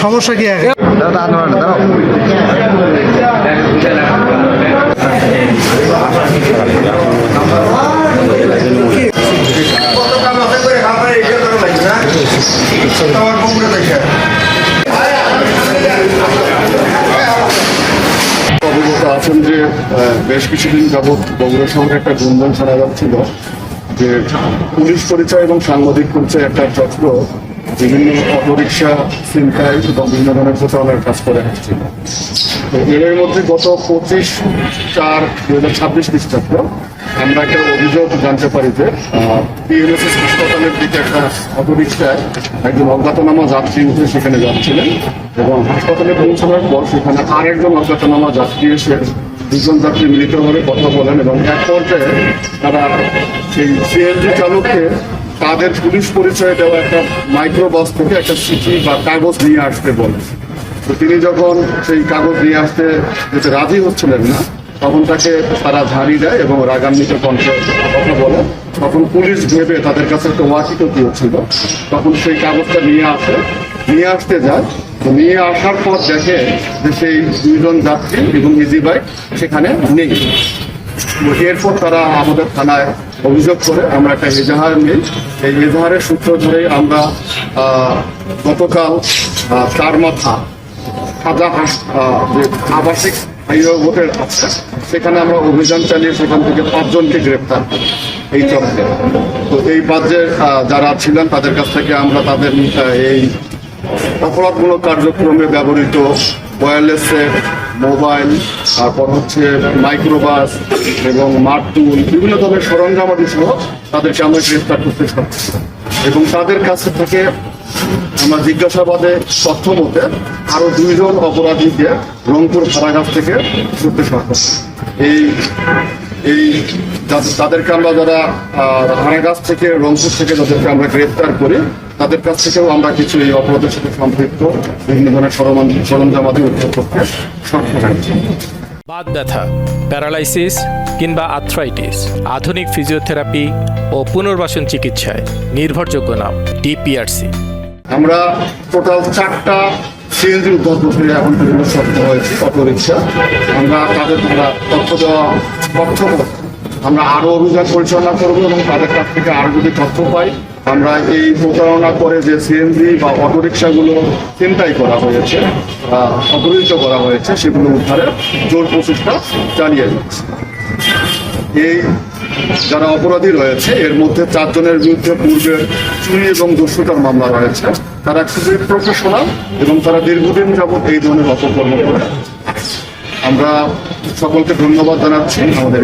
সমস্যা কি আগে অবগত আছেন যে বেশ কিছুদিন যাবৎ বগুড়া শহরে একটা গুঞ্জন শোনা যাচ্ছিল যে পুলিশ পরিচয় এবং সাংবাদিক পরিচয় একটা চক্র বিভিন্ন অটোরিকশা ছিনতাই এবং বিভিন্ন ধরনের প্রচারণার কাজ করে আসছিল। তো এর মধ্যে গত 25/4/2026 খ্রিস্টাব্দ আমরা একটা অভিযোগ জানতে পারি যে পিএমএসএস হাসপাতালের দিকে একটা অটোরিকশায় একজন অজ্ঞাতনামা যাত্রী উঠে সেখানে যাচ্ছিলেন এবং হাসপাতালে পৌঁছানোর পর সেখানে আরেকজন অজ্ঞাতনামা যাত্রী এসে দুজন যাত্রী মিলিতভাবে কথা বলেন এবং এক পর্যায়ে তারা সেই সিএনজি চালককে তাদের পুলিশ পরিচয় দেওয়া একটা মাইক্রোবাস থেকে একটা চিঠি বা কাগজ নিয়ে আসতে বলেন। তো তিনি যখন সেই কাগজ নিয়ে আসতে যেতে রাজি হচ্ছিলেন না তখন তাকে তারা ঝাড়ি দেয় এবং রাগান্বিত কণ্ঠে কথা বলে। তখন পুলিশ ভেবে তাদের কাছে একটা ওয়াকিটকি ছিল, তখন সেই কাগজটা নিয়ে আসতে যায়। তো নিয়ে আসার পর দেখে যে সেই দুইজন যাত্রী এবং ইজি বাইক সেখানে নেই। এরপর তারা আমাদের থানায় অভিযোগ করে আমরা একটা এজাহার নিই। এই এজাহারের সূত্র ধরেই আমরা গতকাল চারমাথা সাজা যে আবাসিক হোটেল আছে সেখানে আমরা অভিযান চালিয়ে সেখান থেকে 5 জনকে গ্রেপ্তার করি এই চক্রে। তো এই 5 যারা ছিলেন তাদের কাছ থেকে আমরা তাদের এই অপরাধমূলক কার্যক্রমে ব্যবহৃত ওয়্যারলেস সেট, মোবাইল, তারপর হচ্ছে মাইক্রোবাস এবং মারটুল বিভিন্ন ধরনের সরঞ্জামাদি সহ তাদেরকে আমরা গ্রেফতার করতে সক্ষম এবং তাদের কাছে থেকে আমরা জিজ্ঞাসাবাদে তথ্য মতে আরো 2 জন অপরাধীকে রংপুর কারাগার থেকে করতে সক্ষম। এই তাদেরকে আমরা যারা কারাগার থেকে রংপুর থেকে যাদেরকে আমরা গ্রেফতার করি তাদের কাছ থেকেও আমরা কিছু এই অপরাধের সাথে সম্পৃক্ত বিভিন্ন ধরনের সরঞ্জামাদি উদ্ধার করতে সক্ষম হয়েছি। বাত ব্যথা, প্যারালাইসিস কিংবা আর্থ্রাইটিস, আধুনিক ফিজিওথেরাপি ও পুনর্বাসন চিকিৎসায় নির্ভরযোগ্য নাম ডিপিআরসি। আমরা টোটাল 4টা সিএনজি উদ্ধার করতে এখন পর্যন্ত সক্ষম হয়েছি অটোরিকশা। আমরা তাদের তথ্য দেওয়া আমরা আরো অভিযান পরিচালনা করবো এবং তাদের কাছ থেকে আরো যদি তথ্য পাই আমরা এই প্রতারণা করে যে সিএনজি বা অটোরিকশাগুলো ছিনতাই করা হয়েছে, অপহৃত করা হয়েছে সেগুলো উদ্ধারের জোর প্রচেষ্টা চালিয়ে যাচ্ছে। এই যারা অপরাধী রয়েছে এর মধ্যে 4 জনের বিরুদ্ধে পূর্বে চুরি এবং দস্যুতার মামলা রয়েছে। তারা খুবই প্রফেশনাল এবং তারা দীর্ঘদিন যাবৎ এই ধরনের অপকর্ম করে। আমরা সকলকে ধন্যবাদ জানাচ্ছি আমাদের